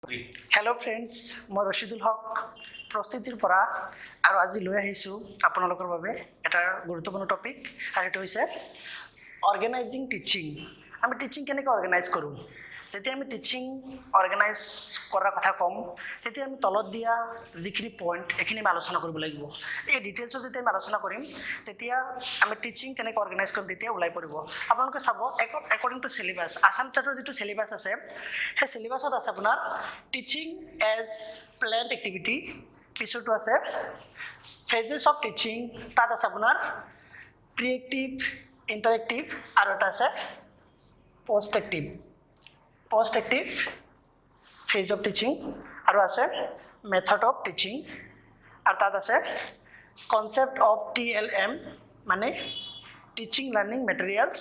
Hello friends मैं रशिदुल हक प्रस्तुतिर परा और आज লৈ আহিছো আপোনালোকৰ বাবে এটা গুৰুত্বপূৰ্ণ টপিক আৰু এটো হৈছে অৰ্গেনাইজিং টিচিং আমি টিচিং কেনেকৈ অৰ্গেনাইজ কৰো যেতিয়া আমি টিচিং অৰ্গেনাইজ কৰাৰ কথা কম তেতিয়া আমি তলত দিয়া যিখিনি পইণ্ট এখিনি আলোচনা কৰিব লাগিব এই ডিটেইলছ যেতিয়া আমি আলোচনা কৰিম তেতিয়া আমি টিচিং কেনেকৈ অৰ্গেনাইজ কৰিম তেতিয়া ওলাই পৰিব আপোনালোকে চাব একৰ্ডিং টু সিলেবাস আসাম টেটৰ যেটো সিলেবাস আছে সেই সিলেবাসত আছে আপোনাৰ টিচিং এজ প্ল্যান্ড এক্টিভিটি পিছতো আছে ফেজেস অফ টিচিং তাত আছে আপোনাৰ ক্ৰিয়েটিভ ইন্টাৰেক্টিভ আৰু এটা আছে post active phase of teaching আৰু আছে method of teaching আৰু তাত আছে concept of TLM মানে teaching learning materials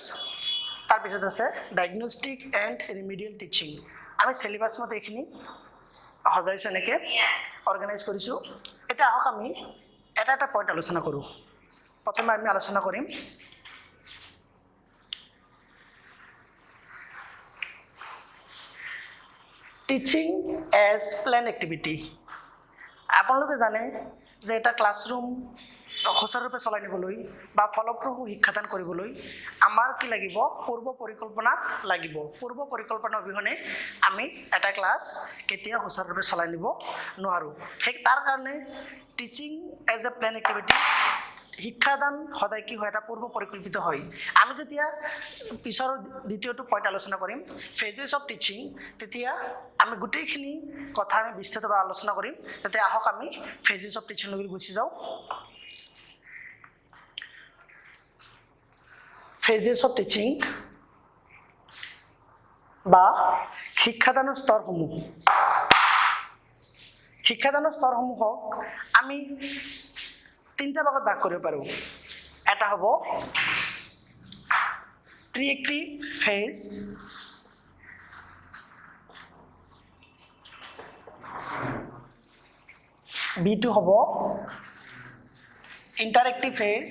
তাৰ পিছত আছে diagnostic and remedial teaching আমি সিলেবাস মতে এখিনি হজাইছো নেকে অৰ্গানাইজ কৰিছো এটা আহক আমি এটা পইণ্ট আলোচনা কৰো প্ৰথমে আমি আলোচনা কৰিম টিচিং এজ প্ল্যান এক্টিভিটি আপোনালোকে জানে যে এটা ক্লাছৰুম সুচাৰুৰূপে চলাই নিবলৈ বা ফলপ্ৰসূ শিক্ষাদান কৰিবলৈ আমাৰ কি লাগিব পূৰ্ব পৰিকল্পনা লাগিব পূৰ্ব পৰিকল্পনা অবিহনে আমি এটা ক্লাছ কেতিয়া সুচাৰুৰূপে চলাই নিব নোৱাৰো সেই তাৰ কাৰণে teaching as a plan activity শিক্ষাদান সদায় কি হয় এটা পূৰ্ব পৰিকল্পিত হয় আমি যেতিয়া পিছৰ দ্বিতীয়টো পইণ্ট আলোচনা কৰিম ফেজেস অফ টিচিং তেতিয়া আমি গোটেইখিনি কথা আমি বিস্তাৰিতভাৱে আলোচনা কৰিম তেতিয়া আহক আমি ফেজেস অফ টিচিং লৈ গুচি যাওঁ ফেজেস অফ টিচিং বা শিক্ষাদানৰ স্তৰসমূহক আমি তিনটা ভাগত ভাগ কৰিব পাৰো এটা হ'ব ক্ৰিয়েটিভ ফেজ বি2 হ'ব ইন্টাৰেক্টিভ ফেজ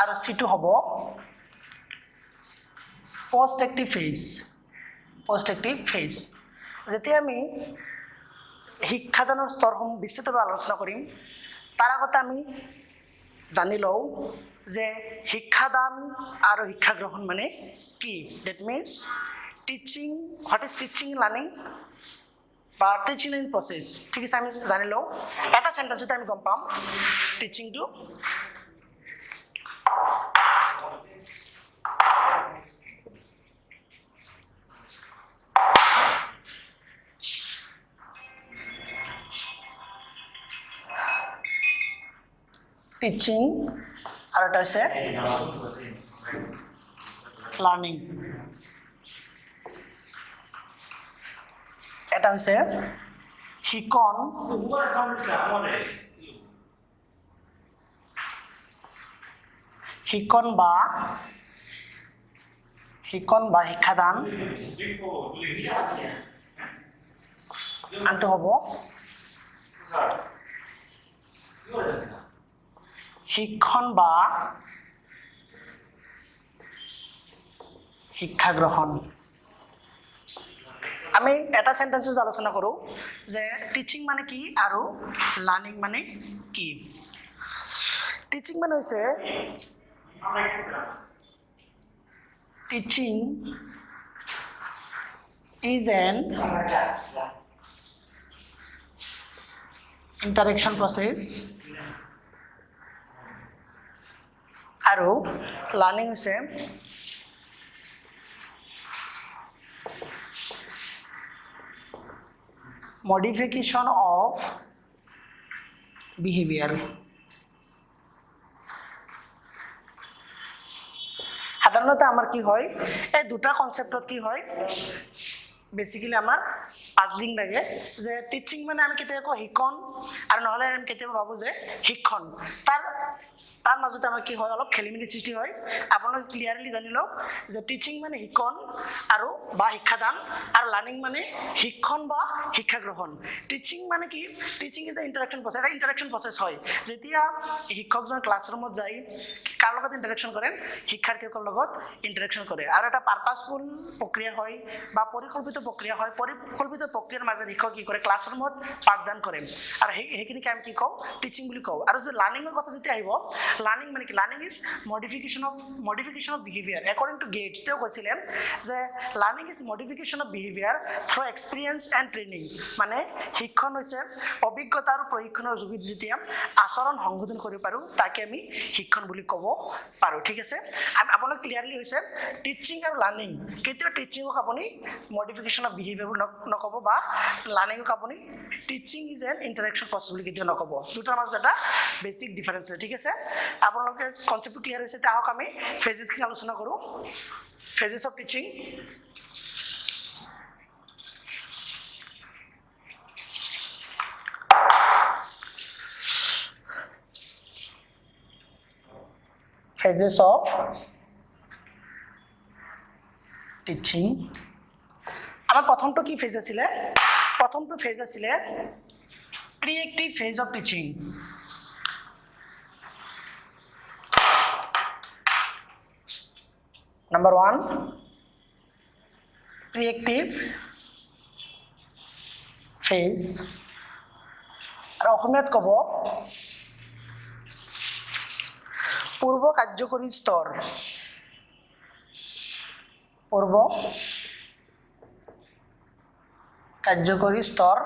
আৰু সি2 হ'ব পোষ্ট এক্টিভ ফেজ যেতিয়া আমি শিক্ষাদানৰ স্তৰসমূহ বিস্তৃতভাৱে আলোচনা কৰিম তাৰ আগতে আমি জানি লওঁ যে শিক্ষাদান আৰু শিক্ষা গ্ৰহণ মানে কি that means teaching what is teaching learning বা টিচিং ইন প্ৰসেস ঠিক আছে আমি জানি লওঁ এটা সেন্টেন্সতে আমি গম পাম টিচিংটো টিচিং আৰু এটা আছে লাৰ্নিং এটা হৈছে শিকন বা শিক্ষাদান আনটো হ'ব শিক্ষণ বা শিক্ষা গ্ৰহণ আমি এটা সেন্টেন্সত আলোচনা কৰো যে টিচিং মানে কি আৰু লাৰ্নিং মানে কি টিচিং মানে হৈছে teaching is an interaction process আৰু লাৰ্নিং হৈছে modification of behavior সাধাৰণতে আমাৰ কি হয় এই দুটা কনসেপ্টত কি হয় বেসিক্যালি আমাৰ পাজলিং লাগে যে টিচিং মানে আমি কেতিয়াবা কওঁ শিক্ষণ আৰু নহ'লে আমি কেতিয়াবা ভাবোঁ যে শিক্ষণ তাৰ মাজতে আমাৰ কি হয় অলপ খেলিমেলি সৃষ্টি হয় আপোনালোকে ক্লিয়াৰলি জানি লওক যে টিচিং মানে শিক্ষণ আৰু বা শিক্ষাদান আৰু লাৰ্ণিং মানে শিক্ষণ বা শিক্ষা গ্ৰহণ টিচিং মানে কি teaching is the interaction process এটা ইণ্টাৰেকশ্যন প্ৰচেছ হয় যেতিয়া শিক্ষকজন ক্লাছৰুমত যায় কাৰ লগত ইণ্টাৰেকশ্যন কৰে শিক্ষাৰ্থীসকলৰ লগত ইণ্টাৰেকশ্যন কৰে আৰু এটা পাৰপাছফুল প্ৰক্ৰিয়া হয় বা পৰিকল্পিত প্ৰক্ৰিয়া হয় পৰিকল্পিত প্ৰক্ৰিয়াৰ মাজত শিক্ষক কি কৰে ক্লাছৰুমত পাঠদান কৰে আৰু সেইখিনিকে আমি কি কওঁ টিচিং বুলি কওঁ আৰু যে লাৰ্ণিঙৰ কথা যেতিয়া আহিব লাৰ্ণিং মানে কি learning is modification of behaviour according to gets তেওঁ কৈছিলে যে learning is modification of behaviour through experience and training মানে শিক্ষণ হৈছে অভিজ্ঞতা আৰু প্ৰশিক্ষণৰ যোগেদি যেতিয়া আচৰণ সংশোধন কৰিব পাৰোঁ তাকে আমি শিক্ষণ বুলি ক'ব পাৰোঁ ঠিক আছে আপোনালোক ক্লিয়াৰলি হৈছে টিচিং আৰু লাৰ্ণিং কেতিয়াও টিচিঙক আপুনি মডিফিকেশ্যন অফ বিহেভিয়াৰ বুলি নক'ব বা লাৰ্ণিঙক আপুনি teaching is an interaction process বুলি কেতিয়াও নক'ব দুটাৰ মাজত এটা বেছিক ডিফাৰেঞ্চ আছে ঠিক আছে আপোনালোকে কনচেপ্টটো ক্লিয়াৰ হৈছে এতিয়া আহক আমি ফেজেছখিনি আলোচনা কৰোঁ phases of teaching phases of teaching আমাৰ প্ৰথমটো কি ফেজ আছিলে প্ৰথমটো ফেজ আছিলে preactive phase of teaching number 1 preactive phase আৰু অসমীয়াত ক'ব পূৰ্ব কাৰ্যকৰী স্তৰ পূৰ্ব কাৰ্যকৰী স্তৰ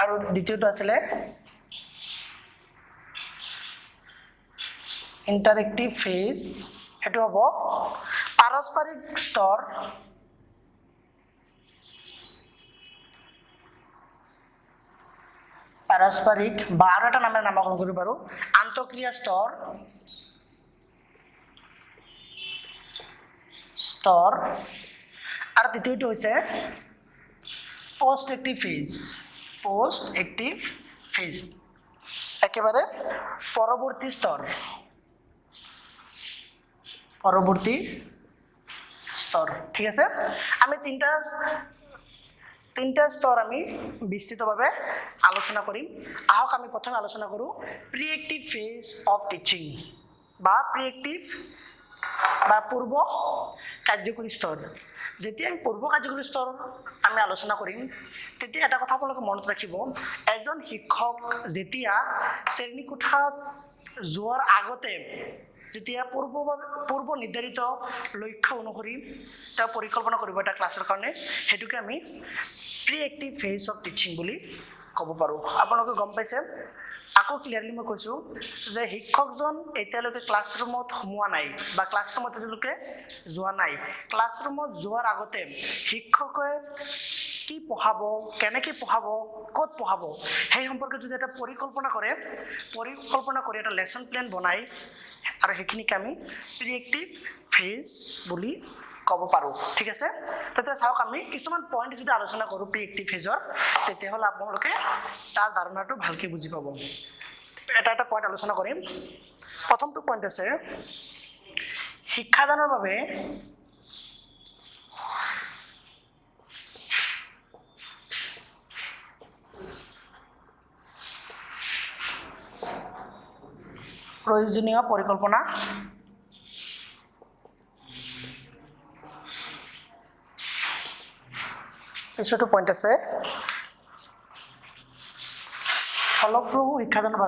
আৰু দ্বিতীয়টো আছিলে ইণ্টাৰেক্টিভ ফেজ সেইটো হ'ব পাৰস্পৰিক স্তৰ পাৰস্পৰিক বা আৰু এটা নামেৰে নামকৰণ কৰিব পাৰোঁ আন্তঃক্ৰিয়া স্তৰ আৰু তৃতীয়টো হৈছে পোষ্ট এক্টিভ ফেজ একেবাৰে পৰৱৰ্তী স্তৰ ঠিক আছে আমি তিনিটা স্তৰ আমি বিস্তৃতভাৱে আলোচনা কৰিম আহক আমি প্ৰথমে আলোচনা কৰোঁ প্ৰিএক্টিভ ফেজ অফ টিচিং বা প্ৰিএক্টিভ বা পূৰ্ব কাৰ্যকৰী স্তৰ যেতিয়া আমি পূৰ্ব কাৰ্যকৰী স্তৰ আমি আলোচনা কৰিম তেতিয়া এটা কথা আপোনালোকে মনত ৰাখিব এজন শিক্ষক যেতিয়া শ্ৰেণীকোঠাত যোৱাৰ আগতে যেতিয়া পূৰ্ব নিৰ্ধাৰিত লক্ষ্য অনুসৰি তেওঁ পৰিকল্পনা কৰিব এটা ক্লাছৰ কাৰণে সেইটোকে আমি প্ৰিএক্টিভ ফেজ অফ টিচিং বুলি ক'ব পাৰোঁ আপোনালোকে গম পাইছে আকৌ ক্লিয়াৰলি মই কৈছোঁ যে শিক্ষকজন এতিয়ালৈকে ক্লাছৰুমত সোমোৱা নাই বা ক্লাছৰুমত এতিয়ালৈকে যোৱা নাই ক্লাছৰুমত যোৱাৰ আগতে শিক্ষকে কি পঢ়াব কেনেকৈ পঢ়াব ক'ত পঢ়াব সেই সম্পৰ্কে যদি এটা পৰিকল্পনা কৰি এটা লেচন প্লেন বনাই আৰু সেইখিনিকে আমি প্ৰিএক্টিভ ফেজ বুলি ক'ব পাৰোঁ ঠিক আছে তেতিয়া চাওক আমি কিছুমান পইণ্ট যদি আলোচনা কৰোঁ প্ৰিএক্টিভ ফেজৰ তেতিয়াহ'লে আপোনালোকে তাৰ ধাৰণাটো ভালকৈ বুজি পাব এটা পইণ্ট আলোচনা কৰিম প্ৰথমটো পইণ্ট আছে শিক্ষাদানৰ বাবে প্ৰয়োজনীয় পৰিকল্পনা পিছতো পইণ্ট আছে ফলপ্ৰসূ শিক্ষাদানৰ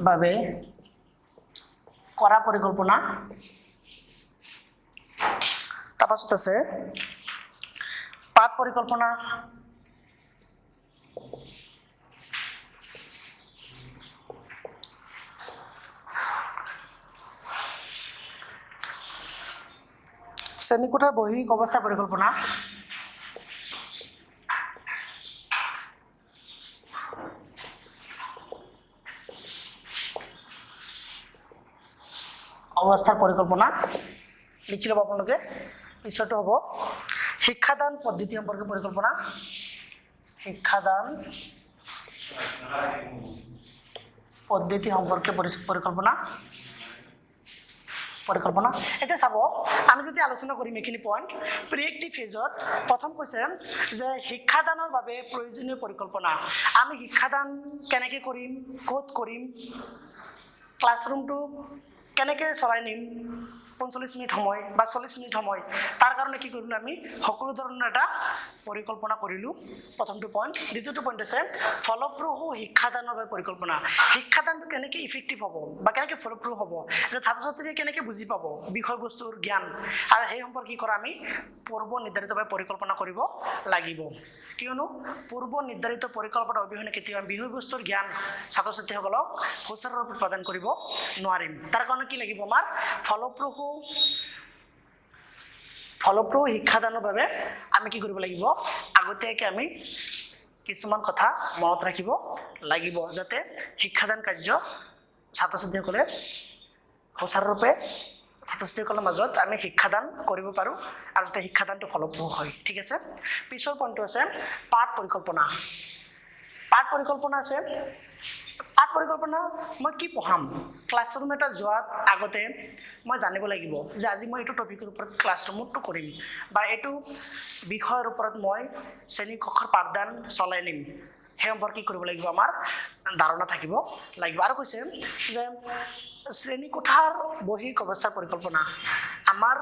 বাবে কৰা পৰিকল্পনা তাৰপাছত আছে পাঠ পৰিকল্পনা শ্ৰেণীকোঠাৰ বৈহিক অৱস্থা পৰিকল্পনা অৱস্থাৰ পৰিকল্পনা লিখি ল'ব আপোনালোকে পিছতো হ'ব শিক্ষাদান পদ্ধতি সম্পৰ্কে পৰিকল্পনা শিক্ষাদান পদ্ধতি সম্পৰ্কে পৰিকল্পনা এতিয়া চাব আমি যদি আলোচনা কৰিম এইখিনি পইণ্ট প্ৰিএক্টিভ ফেজত প্ৰথম কৈছে যে শিক্ষাদানৰ বাবে প্ৰয়োজনীয় পৰিকল্পনা আমি শিক্ষাদান কেনেকৈ কৰিম ক'ত কৰিম ক্লাছৰুমটো কেনেকৈ চলাই নিম 45 মিনিট সময় বা 40 মিনিট সময় তাৰ কাৰণে কি কৰিলোঁ আমি সকলো ধৰণৰ এটা পৰিকল্পনা কৰিলোঁ প্ৰথমটো পইণ্ট দ্বিতীয়টো পইণ্ট আছে ফলপ্ৰসূ শিক্ষাদানৰ বাবে পৰিকল্পনা শিক্ষাদানটো কেনেকৈ ইফেক্টিভ হ'ব বা কেনেকৈ ফলপ্ৰসূ হ'ব যে ছাত্ৰ ছাত্ৰীয়ে কেনেকৈ বুজি পাব বিষয়বস্তুৰ জ্ঞান আৰু সেই সম্পৰ্কে কি কৰা আমি পূৰ্ব নিৰ্ধাৰিতভাৱে পৰিকল্পনা কৰিব লাগিব কিয়নো পূৰ্ব নিৰ্ধাৰিত পৰিকল্পনা অবিহনে কেতিয়াও বিষয়বস্তুৰ জ্ঞান ছাত্ৰ ছাত্ৰীসকলক সুচাৰুৰূপে প্ৰদান কৰিব নোৱাৰিম তাৰ কাৰণে কি লাগিব আমাৰ ফলপ্ৰসূ শিক্ষাদানৰ বাবে আমি কি কৰিব লাগিব আগতীয়াকৈ আমি কিছুমান কথা মনত ৰাখিব লাগিব যাতে শিক্ষাদান কাৰ্য ছাত্ৰ ছাত্ৰীসকলে সুচাৰুৰূপে ছাত্ৰ ছাত্ৰীসকলৰ মাজত আমি শিক্ষাদান কৰিব পাৰোঁ আৰু যাতে শিক্ষাদানটো ফলপ্ৰসূ হয় ঠিক আছে পিছৰ পইণ্টটো আছে পাঠ পৰিকল্পনা আছে পাঠ পৰিকল্পনা মই কি পঢ়াম ক্লাছৰুম এটা যোৱাৰ আগতে মই জানিব লাগিব যে আজি মই এইটো টপিকৰ ওপৰত ক্লাছৰুমটো কৰিম বা এইটো বিষয়ৰ ওপৰত মই শ্ৰেণীকক্ষৰ পাঠদান চলাই নিম সেই সম্পৰ্কে কি কৰিব লাগিব আমাৰ ধাৰণা থাকিব লাগিব আৰু কৈছে যে শ্ৰেণীকোঠাৰ বহিক অৱস্থাৰ পৰিকল্পনা আমাৰ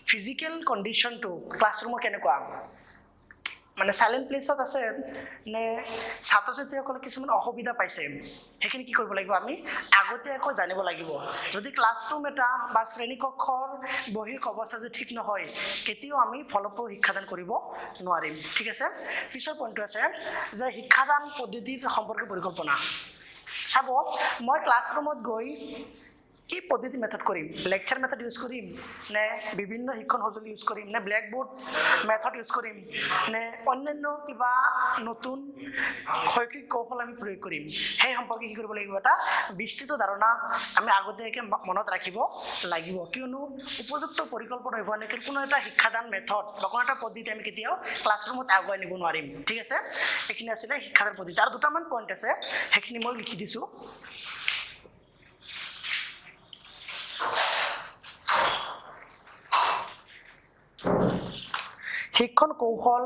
ফিজিকেল কণ্ডিশ্যনটো ক্লাছৰুমৰ কেনেকুৱা মানে সাইলেন্ট প্লেছত আছে নে ছাত্ৰ ছাত্ৰীসকলে কিছুমান অসুবিধা পাইছে সেইখিনি কি কৰিব লাগিব আমি আগতীয়াকৈ জানিব লাগিব যদি ক্লাছৰুম এটা বা শ্ৰেণীকক্ষৰ বহিক অৱস্থা যদি ঠিক নহয় কেতিয়াও আমি ফলপ্ৰসূ শিক্ষাদান কৰিব নোৱাৰিম ঠিক আছে পিছৰ পইণ্টটো আছে যে শিক্ষাদান পদ্ধতিৰ সম্পৰ্কে পৰিকল্পনা চাব মই ক্লাছৰুমত গৈ কি পদ্ধতি মেথড কৰিম লেকচাৰ মেথড ইউজ কৰিম নে বিভিন্ন শিক্ষণ সঁজুলি ইউজ কৰিম নে ব্লেকবোৰ্ড মেথড ইউজ কৰিম নে অন্যান্য কিবা নতুন শৈক্ষিক কৌশল আমি প্ৰয়োগ কৰিম সেই সম্পৰ্কে কি কৰিব লাগিব এটা বিস্তৃত ধাৰণা আমি আগতীয়াকৈ মনত ৰাখিব লাগিব কিয়নো উপযুক্ত পৰিকল্পনা হোৱালৈকে কোনো এটা শিক্ষাদান মেথড বা কোনো এটা পদ্ধতি আমি কেতিয়াও ক্লাছৰুমত আগুৱাই নিব নোৱাৰিম ঠিক আছে এইখিনি আছিলে শিক্ষাদান পদ্ধতি আৰু দুটামান পইণ্ট আছে সেইখিনি মই লিখি দিছোঁ শিক্ষণ কৌশল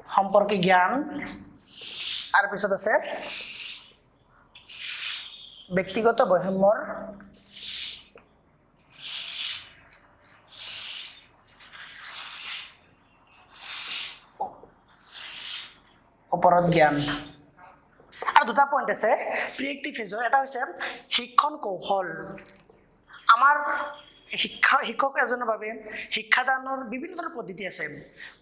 সম্পৰ্কে জ্ঞান আৰু পিছত আছে ব্যক্তিগত বৈষম্যৰ ওপৰত জ্ঞান আৰু দুটা পইণ্ট আছে প্ৰিএক্টিভ ফেজৰ এটা হৈছে শিক্ষণ কৌশল আমাৰ শিক্ষক এজনৰ বাবে শিক্ষাদানৰ বিভিন্ন ধৰণৰ পদ্ধতি আছে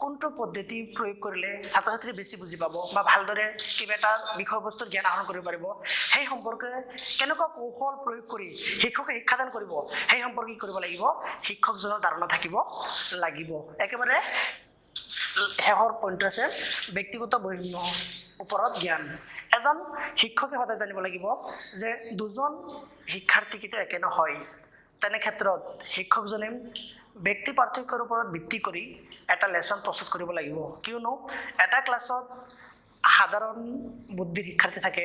কোনটো পদ্ধতি প্ৰয়োগ কৰিলে ছাত্ৰ ছাত্ৰীয়ে বেছি বুজি পাব বা ভালদৰে কিবা এটা বিষয়বস্তুৰ জ্ঞান আহৰণ কৰিব পাৰিব সেই সম্পৰ্কে কেনেকুৱা কৌশল প্ৰয়োগ কৰি শিক্ষকে শিক্ষাদান কৰিব সেই সম্পৰ্কে কি কৰিব লাগিব শিক্ষকজনৰ ধাৰণা থাকিব লাগিব একেবাৰে শেষৰ পইণ্ট আছে ব্যক্তিগত বৈষম্যৰ ওপৰত জ্ঞান এজন শিক্ষকে সদায় জানিব লাগিব যে দুজন শিক্ষাৰ্থী কেতিয়াও একে নহয় তেনে ক্ষেত্ৰত শিক্ষকজনে ব্যক্তি পাৰ্থক্যৰ ওপৰত ভিত্তি কৰি এটা লেচন প্ৰস্তুত কৰিব লাগিব কিয়নো এটা ক্লাছত সাধাৰণ বুদ্ধিৰ শিক্ষাৰ্থী থাকে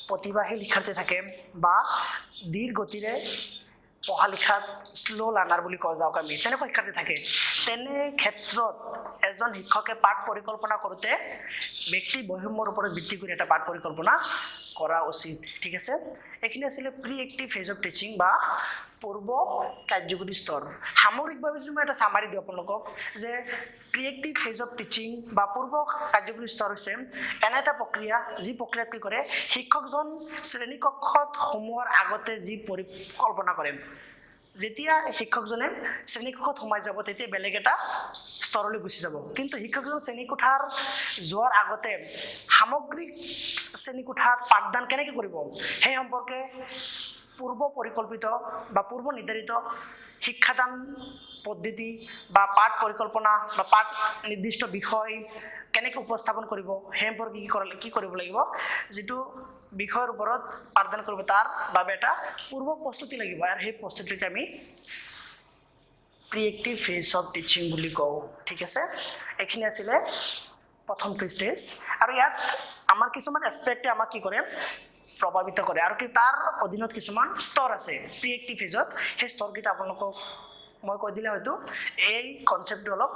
প্ৰতিভাশীল শিক্ষাৰ্থী থাকে বা ধীৰ গতিৰে পঢ়া লিখাত স্লো লাৰ্ণাৰ বুলি কোৱা যাওক আমি তেনেকুৱা শিক্ষাৰ্থী থাকে তেনে ক্ষেত্ৰত এজন শিক্ষকে পাঠ পৰিকল্পনা কৰোঁতে ব্যক্তি বৈষম্যৰ ওপৰত ভিত্তি কৰি এটা পাঠ পৰিকল্পনা কৰা উচিত ঠিক আছে এইখিনি আছিলে প্ৰিএক্টিভ ফেজ অফ টিচিং বা পূৰ্ব কাৰ্যকৰী স্তৰ সামৰিকভাৱে যদি মই এটা চামাৰি দিওঁ আপোনালোকক যে প্ৰিএক্টিভ ফেজ অফ টিচিং বা পূৰ্ব কাৰ্যকৰী স্তৰ হৈছে এনে এটা প্ৰক্ৰিয়া যি প্ৰক্ৰিয়াত কি কৰে শিক্ষকজন শ্ৰেণীকক্ষত সোমোৱাৰ আগতে যি পৰিকল্পনা কৰে যেতিয়া শিক্ষকজনে শ্ৰেণীকক্ষত সোমাই যাব তেতিয়া বেলেগ এটা স্তৰলৈ গুচি যাব কিন্তু শিক্ষকজন শ্ৰেণীকোঠাৰ যোৱাৰ আগতে সামগ্ৰিক শ্ৰেণীকোঠাত পাঠদান কেনেকৈ কৰিব সেই সম্পৰ্কে পূৰ্ব পৰিকল্পিত বা পূৰ্ব নিৰ্ধাৰিত শিক্ষাদান পদ্ধতি বা পাঠ পৰিকল্পনা বা পাঠ নিৰ্দিষ্ট বিষয় কেনেকৈ উপস্থাপন কৰিব সেই সম্পৰ্কে কি কৰিব লাগিব যিটো বিষয়ৰ ওপৰত পাঠদান কৰিব তাৰ বাবে এটা পূৰ্ব প্ৰস্তুতি লাগিব আৰু সেই প্ৰস্তুতিকে আমি প্ৰিএক্টিভ ফেজ অফ টিচিং বুলি কওঁ ঠিক আছে এইখিনি আছিলে প্ৰথমটো ষ্টেজ আৰু ইয়াত আমাৰ কিছুমান এছপেক্টে আমাক কি কৰে প্ৰভাৱিত কৰে আৰু তাৰ অধীনত কিছুমান স্তৰ আছে প্ৰিএক্টিভ ফেজত সেই স্তৰকেইটা আপোনালোকক মই কৈ দিলে হয়তো এই কনচেপ্টটো অলপ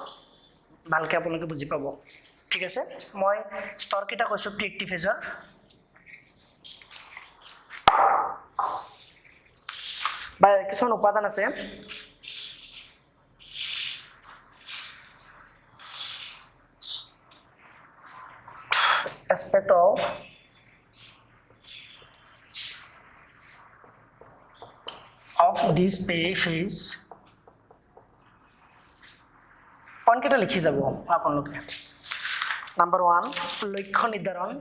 ভালকৈ আপোনালোকে বুজি পাব ঠিক আছে মই স্তৰকেইটা কৈছোঁ প্ৰিএক্টিভ ফেজৰ বা কিছুমান উপাদান আছে aspect of this phase point কেইটা লিখি যাব আপোনালোকে নাম্বাৰ 1 লক্ষ্য নিৰ্ধাৰণ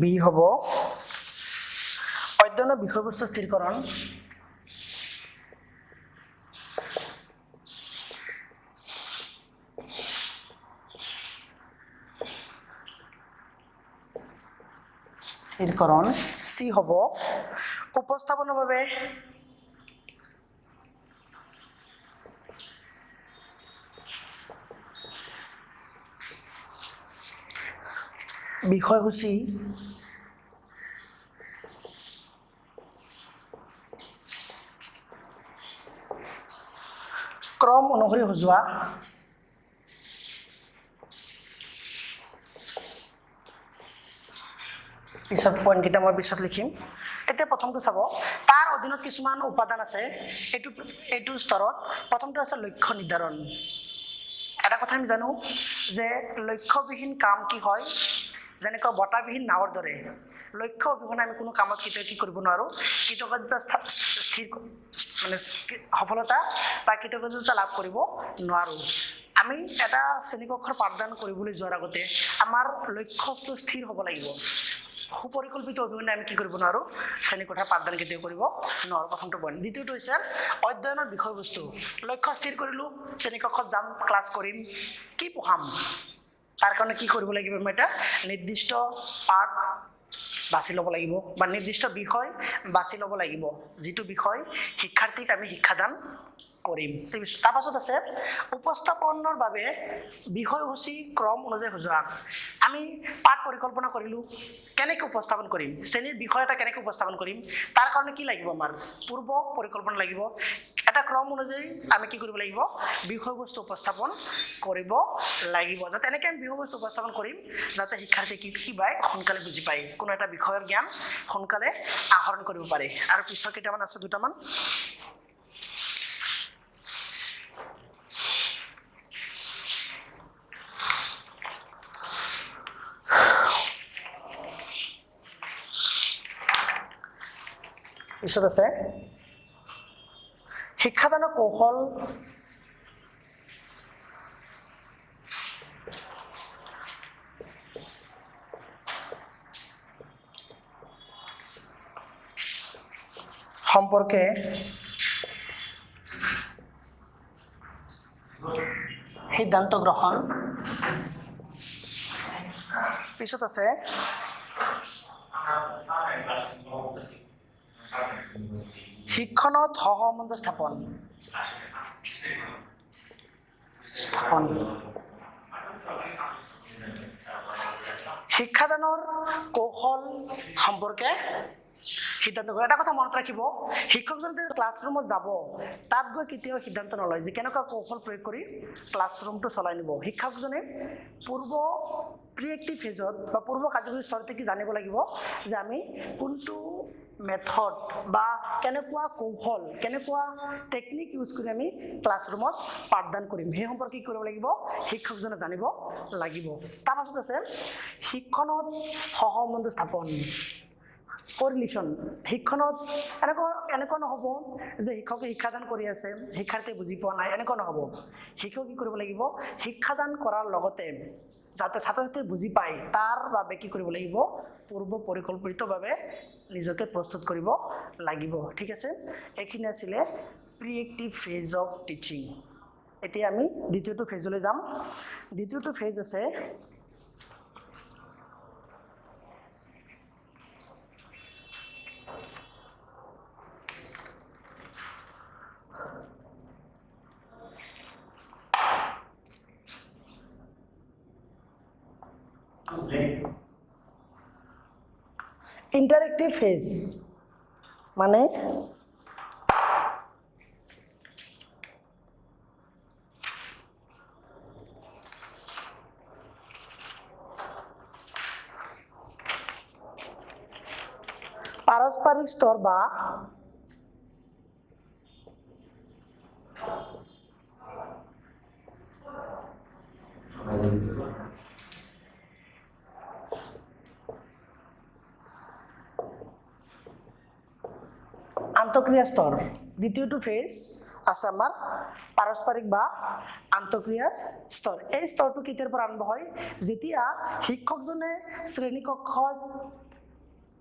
বি হ'ব অধ্যয়নৰ বিষয়বস্তু স্থিৰকৰণ স্থিৰকৰণ সি হ'ব উপস্থাপনৰ বাবে বিষয়সূচী ক্ৰম অনুসৰি সজোৱা পিছত পইণ্টকেইটা মই পিছত লিখিম এতিয়া প্ৰথমটো চাব তাৰ অধীনত কিছুমান উপাদান আছে এইটো স্তৰত প্ৰথমটো আছে লক্ষ্য নিৰ্ধাৰণ এটা কথা আমি জানো যে লক্ষ্যবিহীন কাম কি হয় যেনেকৈ বতাহবিহীন নাৱৰ দৰে লক্ষ্য অবিহনে আমি কোনো কামত কেতিয়াও কি কৰিব নোৱাৰোঁ কৃতজ্ঞতা স্থিৰ মানে সফলতা বা কৃতজ্ঞতা লাভ কৰিব নোৱাৰোঁ আমি এটা শ্ৰেণীকক্ষৰ পাঠদান কৰিবলৈ যোৱাৰ আগতে আমাৰ লক্ষ্যটো স্থিৰ হ'ব লাগিব সুপৰিকল্পিত অভিযানে আমি কি কৰিব নোৱাৰোঁ শ্ৰেণীকোঠা পাঠদান কেতিয়াও কৰিব নোৱাৰোঁ প্ৰথমটো পইণ্ট দ্বিতীয়টো হৈছে অধ্যয়নৰ বিষয়বস্তু লক্ষ্য স্থিৰ কৰিলোঁ শ্ৰেণীকক্ষত যাম ক্লাছ কৰিম কি পঢ়াম তাৰ কাৰণে কি কৰিব লাগিব মই এটা নিৰ্দিষ্ট পাঠ বাছি ল'ব লাগিব বা নিৰ্দিষ্ট বিষয় বাছি ল'ব লাগিব যিটো বিষয় শিক্ষাৰ্থীক আমি শিক্ষাদান কৰিম তাৰপাছত আছে উপস্থাপনৰ বাবে বিষয়সূচী ক্ৰম অনুযায়ী সজোৱা আমি পাঠ পৰিকল্পনা কৰিলোঁ কেনেকৈ উপস্থাপন কৰিম শ্ৰেণীৰ বিষয় এটা কেনেকৈ উপস্থাপন কৰিম তাৰ কাৰণে কি লাগিব আমাৰ পূৰ্ব পৰিকল্পনা লাগিব এটা ক্ৰম অনুযায়ী আমি কি কৰিব লাগিব বিষয়বস্তু উপস্থাপন কৰিব লাগিব যাতে এনেকৈ আমি বিষয়বস্তু উপস্থাপন কৰিম যাতে শিক্ষাৰ্থীয়ে কি পায় সোনকালে বুজি পায় কোনো এটা বিষয়ৰ জ্ঞান সোনকালে আহৰণ কৰিব পাৰে আৰু পিছৰ কেইটামান আছে দুটামান পিছত আছে শিক্ষাদানৰ কৌশল সম্পৰ্কে সিদ্ধান্ত গ্ৰহণ পিছত আছে শিক্ষণত সহসম্বন্ধ স্থাপন শিক্ষাদানৰ কৌশল সম্পৰ্কে সিদ্ধান্ত গ্ৰহণ এটা কথা মনত ৰাখিব শিক্ষকজন যেতিয়া ক্লাছৰুমত যাব তাত গৈ কেতিয়াও সিদ্ধান্ত নলয় যে কেনেকুৱা কৌশল প্ৰয়োগ কৰি ক্লাছৰুমটো চলাই নিব শিক্ষকজনে পূৰ্ব প্ৰিএক্টিভ ফেজত বা পূৰ্ব কাৰ্যসূচী স্তৰতে কি জানিব লাগিব যে আমি কোনটো মেথড বা কেনেকুৱা কৌশল কেনেকুৱা টেকনিক ইউজ কৰি আমি ক্লাছৰুমত পাঠদান কৰিম সেই সম্পৰ্কে কি কৰিব লাগিব শিক্ষকজনে জানিব লাগিব তাৰপাছত আছে শিক্ষণত সহসম্বন্ধ স্থাপন কৰিলেশ্যন শিক্ষণত এনেকুৱা নহ'ব যে শিক্ষকে শিক্ষাদান কৰি আছে শিক্ষাৰ্থীয়ে বুজি পোৱা নাই এনেকুৱা নহ'ব শিক্ষকে কি কৰিব লাগিব শিক্ষাদান কৰাৰ লগতে যাতে ছাত্ৰ ছাত্ৰীয়ে বুজি পায় তাৰ বাবে কি কৰিব লাগিব পূৰ্ব পৰিকল্পিতভাৱে নিজকে প্ৰস্তুত কৰিব লাগিব ঠিক আছে এইখিনি আছিলে প্ৰিএক্টিভ ফেজ অফ টিচিং এতিয়া আমি দ্বিতীয়টো ফেজলৈ যাম দ্বিতীয়টো ফেজ আছে ইন্টাৰেক্টিভ ফেজ মানে পাৰস্পৰিক স্তৰ বা আন্তঃক্ৰিয়া স্তৰ দ্বিতীয়টো ফেজ আছে আমাৰ পাৰস্পৰিক বা আন্তঃক্ৰিয়া স্তৰ এই স্তৰটো কেতিয়াৰ পৰা আৰম্ভ হয় যেতিয়া শিক্ষকজনে শ্ৰেণীকক্ষত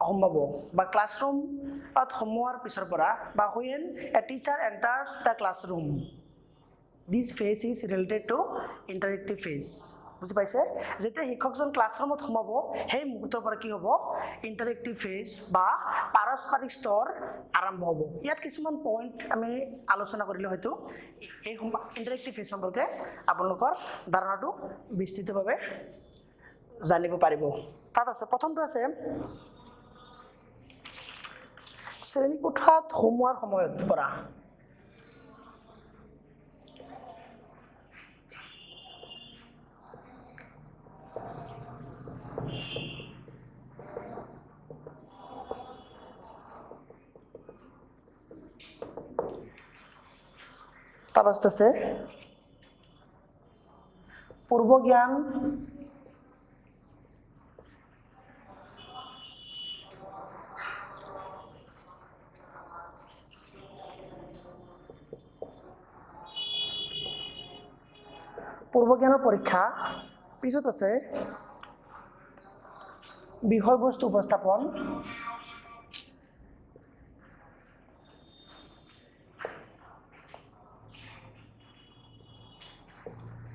সোমাব বা ক্লাছৰুমত সোমোৱাৰ পিছৰ পৰা বা when a teacher enters the classroom this phase is related to interactive phase বুজি পাইছে যেতিয়া শিক্ষকজন ক্লাছৰুমত সোমাব সেই মুহূৰ্তৰ পৰা কি হ'ব ইন্টাৰেক্টিভ ফেজ বা পাৰস্পৰিক স্তৰ আৰম্ভ হ'ব ইয়াত কিছুমান পইণ্ট আমি আলোচনা কৰিলে হয়তো এই ইন্টাৰেক্টিভ ফেজ সম্পৰ্কে আপোনালোকৰ ধাৰণাটো বিস্তৃতভাৱে জানিব পাৰিব তাত আছে প্ৰথমটো আছে শ্ৰেণীকোঠাত সোমোৱাৰ সময়ৰ পৰা তাৰপাছত আছে পূৰ্ব জ্ঞান পূৰ্বজ্ঞানৰ পৰীক্ষা পিছত আছে বিষয়বস্তু উপস্থাপন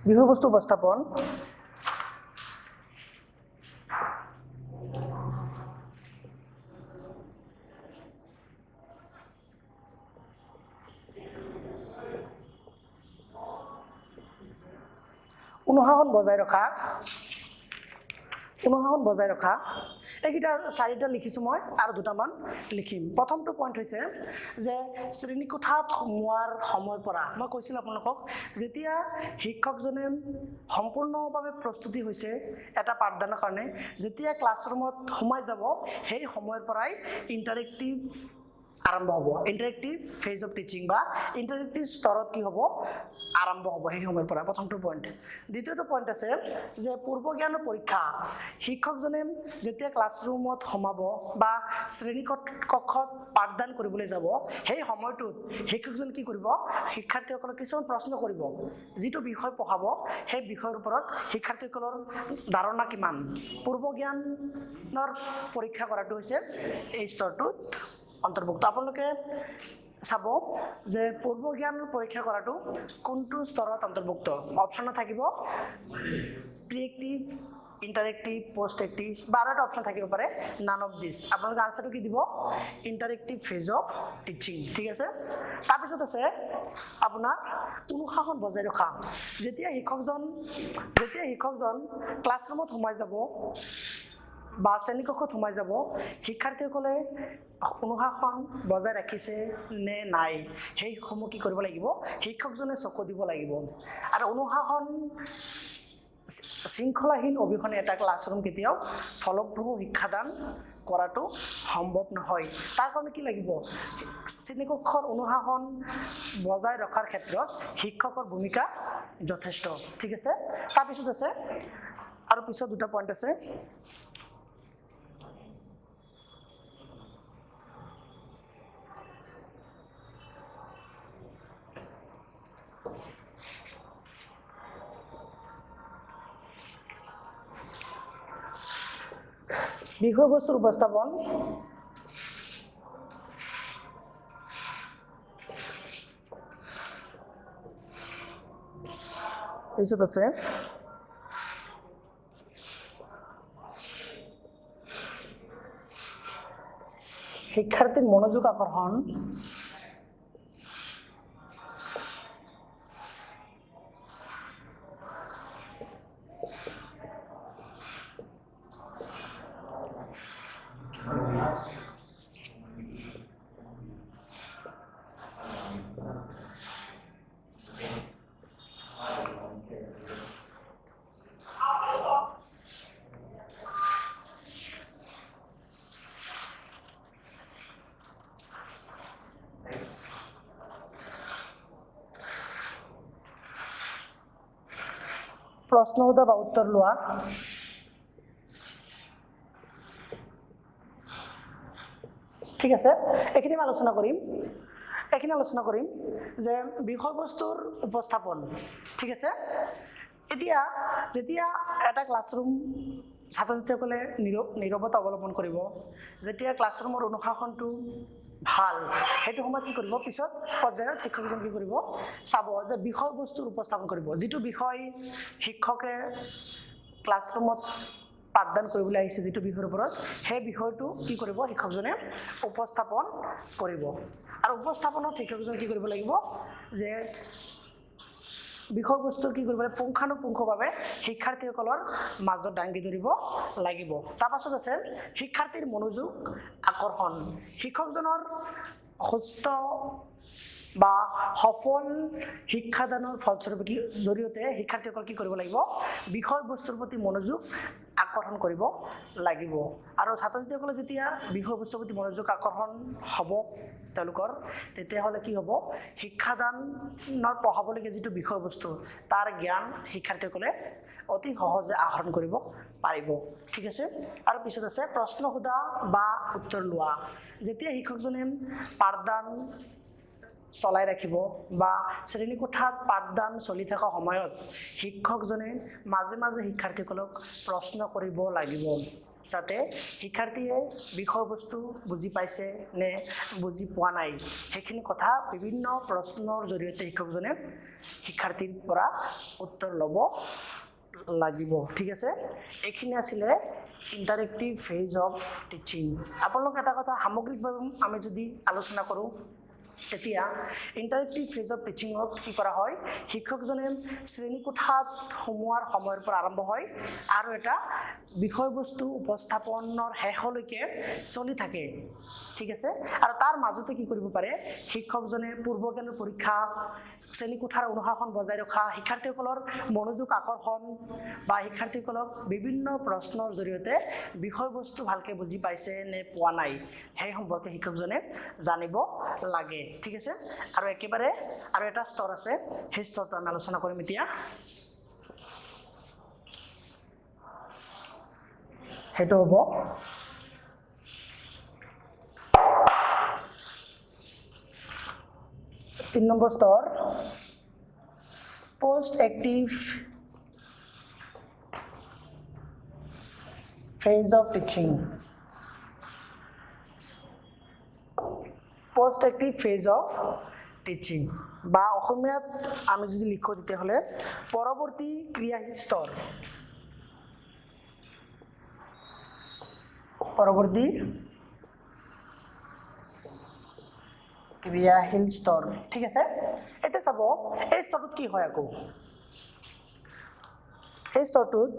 বিষয়বস্তু উপস্থাপন অনুশাসন বজাই ৰখা এইকেইটা চাৰিটা লিখিছোঁ মই আৰু দুটামান লিখিম প্ৰথমটো পইণ্ট হৈছে যে শ্ৰেণীকোঠাত সোমোৱাৰ সময়ৰ পৰা মই কৈছিলোঁ আপোনালোকক যেতিয়া শিক্ষকজনে সম্পূৰ্ণভাৱে প্ৰস্তুতি হৈছে এটা পাঠদানৰ কাৰণে যেতিয়া ক্লাছৰুমত সোমাই যাব সেই সময়ৰ পৰাই ইণ্টাৰেক্টিভ আৰম্ভ হ'ব ইণ্টাৰেক্টিভ ফেজ অফ টিচিং বা ইণ্টাৰেক্টিভ স্তৰত কি হ'ব আৰম্ভ হ'ব সেই সময়ৰ পৰা প্ৰথমটো পইণ্ট দ্বিতীয়টো পইণ্ট আছে যে পূৰ্বজ্ঞানৰ পৰীক্ষা শিক্ষকজনে যেতিয়া ক্লাছৰুমত সোমাব বা শ্ৰেণীকক্ষত পাঠদান কৰিবলৈ যাব সেই সময়টোত শিক্ষকজনে কি কৰিব শিক্ষাৰ্থীসকলক কিছুমান প্ৰশ্ন কৰিব যিটো বিষয় পঢ়াব সেই বিষয়ৰ ওপৰত শিক্ষাৰ্থীসকলৰ ধাৰণা কিমান পূৰ্বজ্ঞানৰ পৰীক্ষা কৰাটো হৈছে এই স্তৰটোত অন্তৰ্ভুক্ত আপোনালোকে চাব যে পূৰ্বজ্ঞান পৰীক্ষা কৰাটো কোনটো স্তৰত অন্তৰ্ভুক্ত অপশ্যনত থাকিব প্ৰিএক্টিভ ইণ্টাৰেক্টিভ পোষ্ট এক্টিভ বা আৰু এটা অপশ্যন থাকিব পাৰে নান অফ দিছ আপোনালোকে আনচাৰটো কি দিব ইণ্টাৰেক্টিভ ফেজ অফ টিচিং ঠিক আছে তাৰপিছত আছে আপোনাৰ অনুশাসন বজাই ৰখা যেতিয়া শিক্ষকজন ক্লাছৰুমত সোমাই যাব বা শ্ৰেণীকক্ষত সোমাই যাব শিক্ষাৰ্থীসকলে অনুশাসন বজাই ৰাখিছে নে নাই সেইসমূহ কি কৰিব লাগিব শিক্ষকজনে চকু দিব লাগিব আৰু অনুশাসন শৃংখলাহীন অবিহনে এটা ক্লাছৰুম কেতিয়াও ফলপ্ৰসূ শিক্ষাদান কৰাটো সম্ভৱ নহয় তাৰ কাৰণে কি লাগিব শ্ৰেণীকক্ষৰ অনুশাসন বজাই ৰখাৰ ক্ষেত্ৰত শিক্ষকৰ ভূমিকা যথেষ্ট ঠিক আছে তাৰপিছত আছে আৰু পিছত দুটা পইণ্ট আছে বিষয়বস্তুৰ উপস্থাপন পিছত আছে শিক্ষাৰ্থীৰ মনোযোগ আকৰ্ষণ প্ৰশ্ন সোধা বা উত্তৰ লোৱা ঠিক আছে এইখিনি আলোচনা কৰিম যে বিষয়বস্তুৰ উপস্থাপন ঠিক আছে এতিয়া যেতিয়া এটা ক্লাছৰুম ছাত্ৰ-ছাত্ৰীসকলে নীৰৱতা অৱলম্বন কৰিব যেতিয়া ক্লাছৰুমৰ অনুশাসনটো ভাল সেইটো সময়ত কি কৰিব পিছত পৰ্যায়ত শিক্ষকজন কি কৰিব চাব যে বিষয়বস্তুৰ উপস্থাপন কৰিব যিটো বিষয় শিক্ষকে ক্লাছৰুমত পাঠদান কৰিবলৈ আহিছে যিটো বিষয়ৰ ওপৰত সেই বিষয়টো কি কৰিব শিক্ষকজনে উপস্থাপন কৰিব আৰু উপস্থাপনত শিক্ষকজন কি কৰিব লাগিব যে বিষয়বস্তুৰ কি কৰিব পুংখানুপুংখভাৱে শিক্ষাৰ্থীসকলৰ মাজত দাঙি ধৰিব লাগিব তাৰপাছত আছে শিক্ষাৰ্থীৰ মনোযোগ আকৰ্ষণ শিক্ষকজনৰ সুস্থ বা সফল শিক্ষাদানৰ ফলস্বৰূপে জৰিয়তে শিক্ষাৰ্থীসকল কি কৰিব লাগিব বিষয়বস্তুৰ প্ৰতি মনোযোগ আকৰ্ষণ কৰিব লাগিব আৰু ছাত্ৰ-ছাত্ৰীসকলে যেতিয়া বিষয়বস্তুৰ প্ৰতি মনোযোগ আকৰ্ষণ হ'ব তেওঁলোকৰ তেতিয়াহ'লে কি হ'ব শিক্ষাদানৰ পঢ়াবলগীয়া যিটো বিষয়বস্তু তাৰ জ্ঞান শিক্ষাৰ্থীসকলে অতি সহজে আহৰণ কৰিব পাৰিব ঠিক আছে আৰু পিছত আছে প্ৰশ্ন সোধা বা উত্তৰ লোৱা যেতিয়া শিক্ষকজনে পাঠদান চলাই ৰাখিব বা শ্ৰেণীকোঠাত পাঠদান চলি থকা সময়ত শিক্ষকজনে মাজে মাজে শিক্ষাৰ্থীসকলক প্ৰশ্ন কৰিব লাগিব যাতে শিক্ষাৰ্থীয়ে বিষয়বস্তু বুজি পাইছে নে বুজি পোৱা নাই সেইখিনি কথা বিভিন্ন প্ৰশ্নৰ জৰিয়তে শিক্ষকজনে শিক্ষাৰ্থীৰ পৰা উত্তৰ ল'ব লাগিব ঠিক আছে এইখিনি আছিলে ইণ্টাৰেক্টিভ ফেজ অফ টিচিং আপোনালোক এটা কথা সামগ্ৰিকভাৱে আমি যদি আলোচনা কৰোঁ তেতিয়া ইণ্টাৰেক্টিভ ফেজ অফ টিচিঙত কি কৰা হয় শিক্ষকজনে শ্ৰেণীকোঠাত সোমোৱাৰ সময়ৰ পৰা আৰম্ভ হয় আৰু এটা বিষয়বস্তু উপস্থাপনৰ শেষলৈকে চলি থাকে ঠিক আছে আৰু তাৰ মাজতে কি কৰিব পাৰে শিক্ষকজনে পূৰ্বজ্ঞানৰ পৰীক্ষা শ্ৰেণীকোঠাৰ অনুশাসন বজাই ৰখা শিক্ষাৰ্থীসকলৰ মনোযোগ আকৰ্ষণ বা শিক্ষাৰ্থীসকলক বিভিন্ন প্ৰশ্নৰ জৰিয়তে বিষয়বস্তু ভালকৈ বুজি পাইছে নে পোৱা নাই সেই সম্পৰ্কে শিক্ষকজনে জানিব লাগে ঠিক আছে আৰু একেবাৰে আৰু এটা স্তৰ আছে সেই স্তৰটো আমি আলোচনা কৰিম এতিয়া সেইটো হ'ব 3 নম্বৰ স্তৰ post active phase of teaching post active phase of teaching বা অসমীয়াত আমি যদি লিখো তেতিয়াহ'লে পৰৱৰ্তী ক্ৰিয়াশীল স্তৰ পৰৱৰ্তী ক্ৰিয়াশীল স্তৰ ঠিক আছে এতিয়া চাব এই স্তৰটোত কি হয় আকৌ এই স্তৰটোত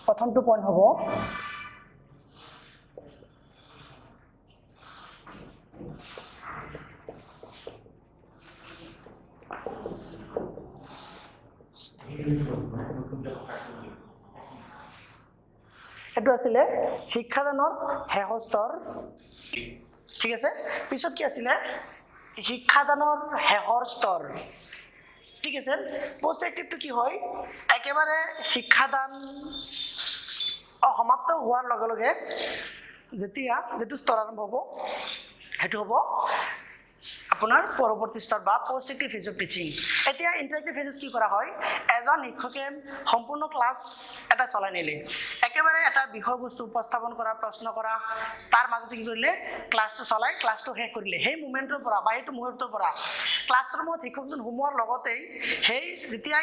প্ৰথমটো পইণ্ট হ'ব এইটো আছিলে শিক্ষাদানৰ শেষৰ স্তৰ ঠিক আছে পিছত কি আছিলে শিক্ষাদানৰ শেষৰ স্তৰ ঠিক আছে পোষ্ট এক্টিভটো কি হয় একেবাৰে শিক্ষাদান সমাপ্ত হোৱাৰ লগে লগে যেতিয়া যেটো স্তৰ আৰম্ভ হ'ব সেইটো হ'ব আপোনাৰ পৰৱৰ্তী স্তৰ বা পষ্ট্ৰাকটিভ ফেজ অফ টিচিং। এতিয়া ইণ্টাৰেক্টিভ ফেজত কি কৰা হয়, এজন শিক্ষকে সম্পূৰ্ণ ক্লাছ এটা চলাই নিলে, একেবাৰে এটা বিষয়বস্তু উপস্থাপন কৰা, প্ৰশ্ন কৰা, তাৰ মাজতে কি কৰিলে ক্লাছটো চলাই ক্লাছটো শেষ কৰিলে। সেই মুমেণ্টৰ পৰা বা সেইটো মুহূৰ্তৰ পৰা ক্লাছৰুমত শিক্ষকজন সোমোৱাৰ লগতেই সেই যেতিয়া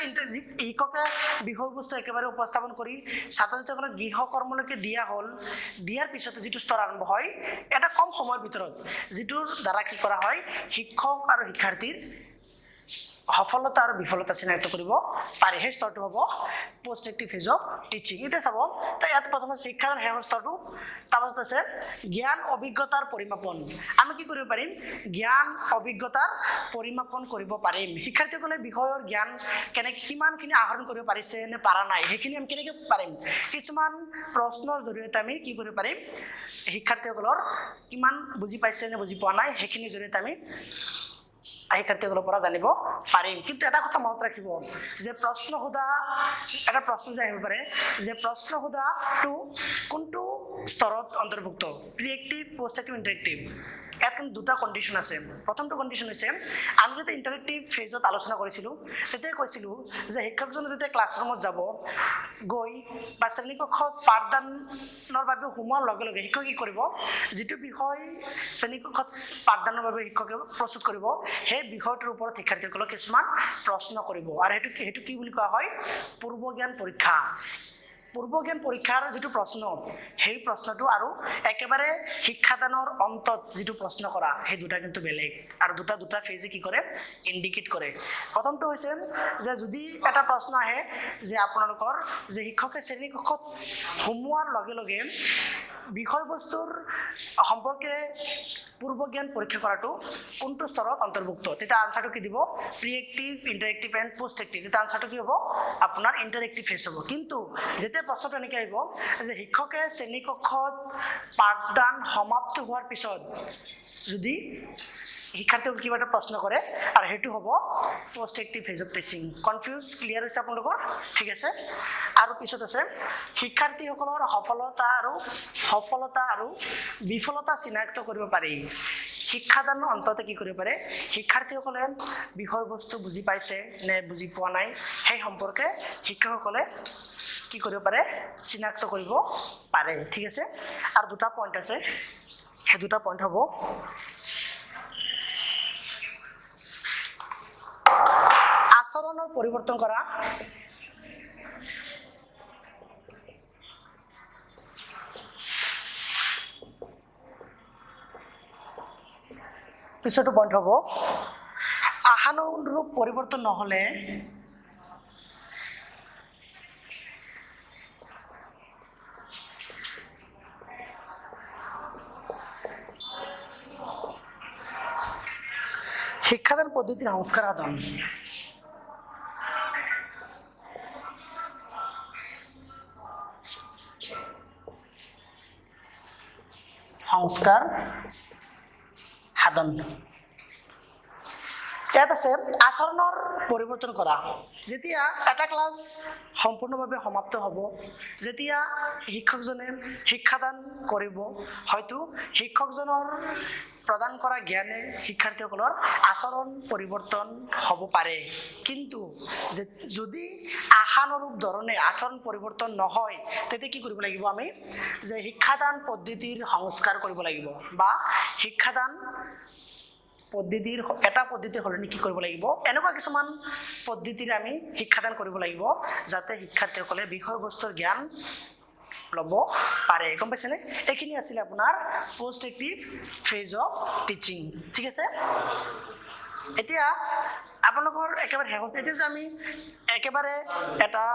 শিক্ষকে বিষয়বস্তু একেবাৰে উপস্থাপন কৰি ছাত্ৰ ছাত্ৰীসকলক গৃহকৰ্মলৈকে দিয়া হ'ল, দিয়াৰ পিছতে যিটো স্তৰ আৰম্ভ হয় এটা কম সময়ৰ ভিতৰত, যিটোৰ দ্বাৰা কি কৰা হয় শিক্ষক আৰু শিক্ষাৰ্থীৰ সফলতা আৰু বিফলতা চিনাক্ত কৰিব পাৰি। সেই স্তৰটো হ'ব পষ্ট্ৰাকটিভ ফেজ অফ টিচিং। এতিয়া চাব, তাই ইয়াত প্ৰথমে শিক্ষাৰ শেষৰ স্তৰটো, তাৰপাছত আছে জ্ঞান অভিজ্ঞতাৰ পৰিমাপন। আমি কি কৰিব পাৰিম, জ্ঞান অভিজ্ঞতাৰ পৰিমাপন কৰিব পাৰিম। শিক্ষাৰ্থীসকলে বিষয়ৰ জ্ঞান কিমানখিনি আহৰণ কৰিব পাৰিছে নে পাৰা নাই, সেইখিনি আমি কেনেকৈ পাৰিম, কিছুমান প্ৰশ্নৰ জৰিয়তে আমি কি কৰিব পাৰিম, শিক্ষাৰ্থীসকলৰ কিমান বুজি পাইছে নে বুজি পোৱা নাই সেইখিনিৰ জৰিয়তে আমি শিক্ষাৰ্থীসকলৰ পৰা জানিব পাৰিম। কিন্তু এটা কথা মনত ৰাখিব যে প্ৰশ্ন সোধা, এটা প্ৰশ্ন যে আহিব পাৰে যে প্ৰশ্ন সোধাটো কোনটো স্তৰত অন্তৰ্ভুক্ত, প্ৰিএক্টিভ, পষ্ট্ৰাকটিভ, ইণ্টাৰেক্টিভ। ইয়াত কিন্তু দুটা কণ্ডিশ্যন আছে। প্ৰথমটো কণ্ডিশ্যন হৈছে, আমি যেতিয়া ইণ্টাৰেক্টিভ ফেজত আলোচনা কৰিছিলোঁ তেতিয়াই কৈছিলোঁ যে শিক্ষকজনে যেতিয়া ক্লাছৰুমত যাব, গৈ বা শ্ৰেণীকক্ষত পাঠদানৰ বাবে সোমোৱাৰ লগে লগে শিক্ষকে কি কৰিব, যিটো বিষয় শ্ৰেণীকক্ষত পাঠদানৰ বাবে শিক্ষকে প্ৰস্তুত কৰিব সেই বিষয়টোৰ ওপৰত শিক্ষাৰ্থীসকলক কিছুমান প্ৰশ্ন কৰিব, আৰু সেইটো কি বুলি কোৱা হয়, পূৰ্ব জ্ঞান পৰীক্ষা। পূৰ্ব জ্ঞান পৰীক্ষাৰ যিটো প্ৰশ্ন, সেই প্ৰশ্নটো আৰু একেবাৰে শিক্ষাদানৰ অন্তত যিটো প্ৰশ্ন কৰা, সেই দুটা কিন্তু বেলেগ, আৰু দুটা ফেজে কি কৰে, ইণ্ডিকেট কৰে। প্ৰথমটো হৈছে যে যদি এটা প্ৰশ্ন আহে যে আপোনালোকৰ যে শিক্ষকে শ্ৰেণীকক্ষত সোমোৱাৰ লগে লগে বিষয়বস্তুৰ সম্পৰ্কে পূৰ্ব জ্ঞান পৰীক্ষা কৰাটো কোনটো স্তৰত অন্তৰ্ভুক্ত, তেতিয়া আনচাৰটো কি দিব, প্ৰিএক্টিভ, ইণ্টাৰেক্টিভ এণ্ড পষ্ট্ৰাকটিভ। তেতিয়া আনচাৰটো কি হ'ব, আপোনাৰ ইণ্টাৰেক্টিভ ফেজ হ'ব। কিন্তু যেতিয়া প্ৰশ্নটো এনেকৈ আহিব যে শিক্ষকে শ্ৰেণীকক্ষত পাঠদান সমাপ্ত হোৱাৰ পিছত যদি শিক্ষাৰ্থীসকল কিবা এটা প্ৰশ্ন কৰে, আৰু সেইটো হ'ব postactive phase of teaching. Confuse, clear হৈছে আপোনালোকৰ, ঠিক আছে। আৰু পিছত আছে শিক্ষাৰ্থীসকলৰ সফলতা আৰু বিফলতা চিনাক্ত কৰিব পাৰি। শিক্ষাদানৰ অন্ততে কি কৰিব পাৰে, শিক্ষাৰ্থীসকলে বিষয়বস্তু বুজি পাইছে নে বুজি পোৱা নাই সেই সম্পৰ্কে শিক্ষকসকলে কি কৰিব পাৰে, চিনাক্ত কৰিব পাৰে, ঠিক আছে। আৰু দুটা পইণ্ট আছে, সেই দুটা পইণ্ট হ'ব আচৰণৰ পৰিৱৰ্তন কৰা, পিছতো পইণ্ট হ'ব আশানুৰূপ পৰিৱৰ্তন নহ'লে শিক্ষাদান পদ্ধতিৰ সংস্কাৰ সাধন। সংস্কাৰ সাধন। ইয়াত আছে আচৰণৰ পৰিৱৰ্তন কৰা। যেতিয়া এটা ক্লাছ সম্পূৰ্ণভাৱে সমাপ্ত হ'ব, যেতিয়া শিক্ষকজনে শিক্ষাদান কৰিব, হয়তো শিক্ষকজনৰ প্ৰদান কৰা জ্ঞানে শিক্ষাৰ্থীসকলৰ আচৰণ পৰিৱৰ্তন হ'ব পাৰে। কিন্তু যদি আশানুৰূপ ধৰণে আচৰণ পৰিৱৰ্তন নহয়, তেতিয়া কি কৰিব লাগিব, আমি যে শিক্ষাদান পদ্ধতিৰ সংস্কাৰ কৰিব লাগিব, বা শিক্ষাদান পদ্ধতিৰ এটা পদ্ধতি সলনি কি কৰিব লাগিব, এনেকুৱা কিছুমান পদ্ধতিৰে আমি শিক্ষাদান কৰিব লাগিব যাতে শিক্ষাৰ্থীসকলে বিষয়বস্তুৰ জ্ঞান ল'ব পাৰে। গম পাইছেনে? এইখিনি আছিলে আপোনাৰ পষ্ট্ৰাকটিভ ফেজ অফ টিচিং, ঠিক আছে। এতিয়া আপোনালোকৰ একেবাৰে শেষত, এতিয়া যে আমি একেবাৰে এটা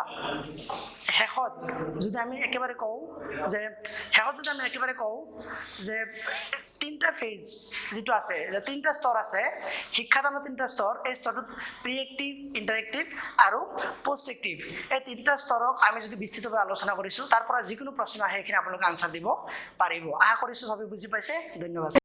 শেষত যদি আমি একেবাৰে কওঁ যে তিনিটা ফেজ যিটো আছে, তিনিটা স্তৰ আছে শিক্ষাদানৰ, তিনিটা স্তৰ, এই স্তৰটোত প্ৰিএক্টিভ, ইণ্টাৰেক্টিভ আৰু পষ্ট্ৰাকটিভ, এই তিনিটা স্তৰক আমি যদি বিস্তৃতভাৱে আলোচনা কৰিছোঁ, তাৰ পৰা যিকোনো প্ৰশ্ন আহে সেইখিনি আপোনালোকে আনচাৰ দিব পাৰিব। আশা কৰিছোঁ সবেই বুজি পাইছে। ধন্যবাদ।